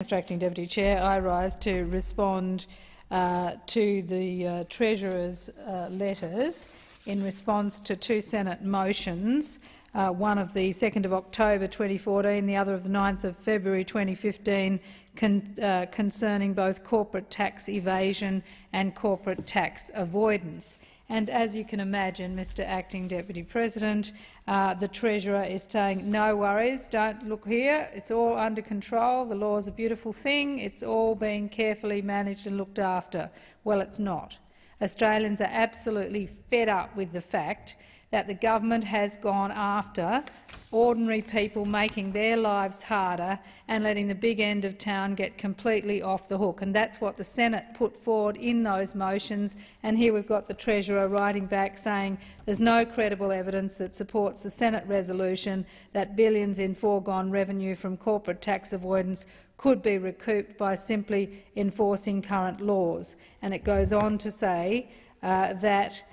Mr Acting Deputy Chair, I rise to respond to the Treasurer's letters in response to two Senate motions, one of the 2nd of October 2014, the other of the 9th of February 2015, concerning both corporate tax evasion and corporate tax avoidance. And as you can imagine, Mr Acting Deputy President, the Treasurer is saying, no worries, don't look here, it's all under control, the law is a beautiful thing, it's all being carefully managed and looked after. Well, it's not. Australians are absolutely fed up with the fact that the government has gone after ordinary people, making their lives harder and letting the big end of town get completely off the hook. And that's what the Senate put forward in those motions. And here we've got the Treasurer writing back saying there's no credible evidence that supports the Senate resolution that billions in foregone revenue from corporate tax avoidance could be recouped by simply enforcing current laws. And it goes on to say that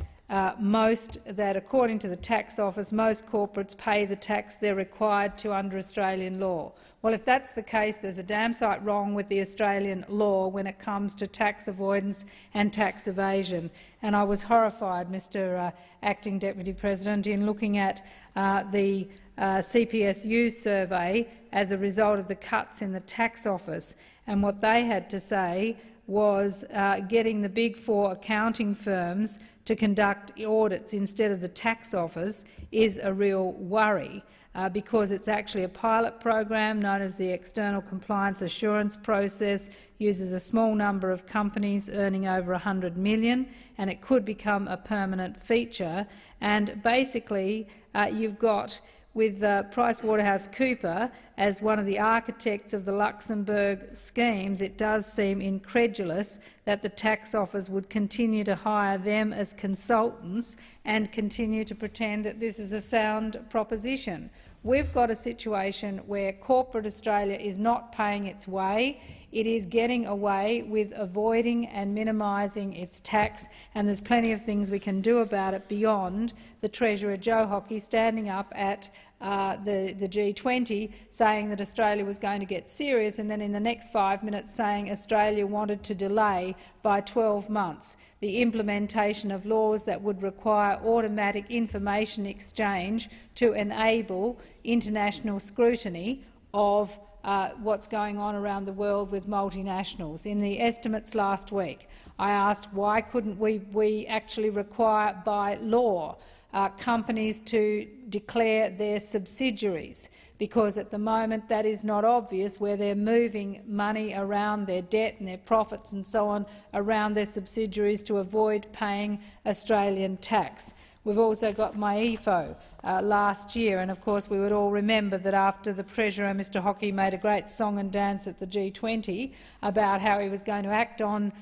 according to the Tax Office, most corporates pay the tax they're required to under Australian law. Well, if that's the case, there's a damn sight wrong with the Australian law when it comes to tax avoidance and tax evasion. And I was horrified, Mr Acting Deputy President, in looking at the CPSU survey as a result of the cuts in the Tax Office. And what they had to say was getting the Big Four accounting firms to conduct audits instead of the Tax Office is a real worry, because it's actually a pilot program known as the External Compliance Assurance Process, uses a small number of companies earning over $100 million, and it could become a permanent feature. And basically, you've got, with PricewaterhouseCoopers as one of the architects of the Luxembourg schemes, it does seem incredulous that the Tax Office would continue to hire them as consultants and continue to pretend that this is a sound proposition. We've got a situation where corporate Australia is not paying its way. It is getting away with avoiding and minimising its tax, and there's plenty of things we can do about it beyond the Treasurer Joe Hockey standing up at the G20 saying that Australia was going to get serious, and then in the next 5 minutes saying Australia wanted to delay by 12 months the implementation of laws that would require automatic information exchange to enable international scrutiny of what's going on around the world with multinationals. In the estimates last week, I asked why couldn't we actually require by law companies to declare their subsidiaries, because at the moment that is not obvious, where they're moving money around, their debt and their profits and so on around their subsidiaries to avoid paying Australian tax. We've also got MyEFO last year, and of course we would all remember that after the Treasurer, Mr Hockey, made a great song and dance at the G20 about how he was going to act on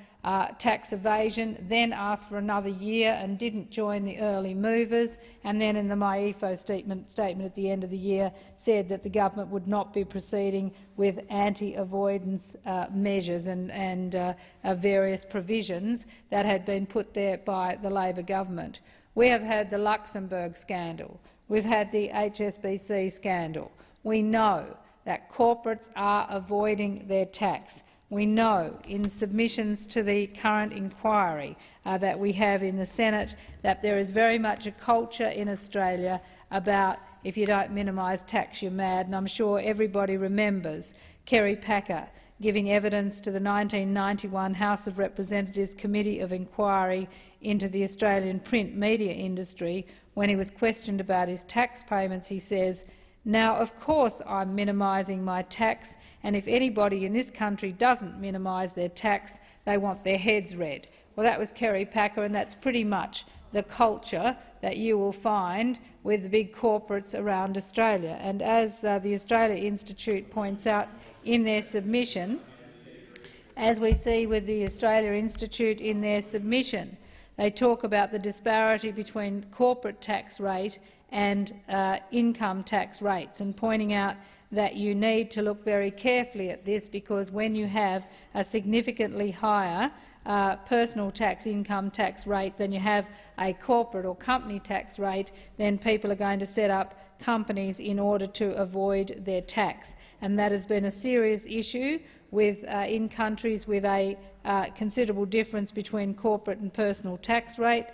tax evasion, then asked for another year and didn't join the early movers, and then in the MyEFO statement at the end of the year said that the government would not be proceeding with anti-avoidance measures and various provisions that had been put there by the Labor government. We have had the Luxembourg scandal. We've had the HSBC scandal. We know that corporates are avoiding their tax. We know in submissions to the current inquiry that we have in the Senate that there is very much a culture in Australia about if you don't minimise tax, you're mad. And I'm sure everybody remembers Kerry Packer giving evidence to the 1991 House of Representatives Committee of Inquiry into the Australian print media industry. When he was questioned about his tax payments, he says, "Now, of course I'm minimising my tax, and if anybody in this country doesn't minimise their tax, they want their heads read." Well, that was Kerry Packer, and that's pretty much the culture that you will find with the big corporates around Australia. And as the Australia Institute points out in their submission, as we see with the Australia Institute in their submission, they talk about the disparity between corporate tax rate and income tax rates, and pointing out that you need to look very carefully at this, because when you have a significantly higher personal tax income tax rate than you have a corporate or company tax rate, then people are going to set up companies in order to avoid their tax. And that has been a serious issue in countries with a considerable difference between corporate and personal tax rate.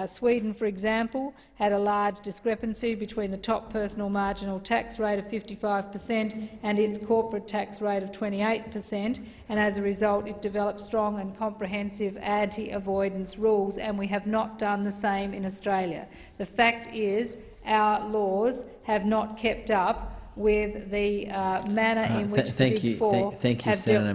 Sweden, for example, had a large discrepancy between the top personal marginal tax rate of 55% and its corporate tax rate of 28%, and as a result it developed strong and comprehensive anti-avoidance rules, and we have not done the same in Australia. The fact is our laws have not kept up with the manner in which the Big Four have dealt.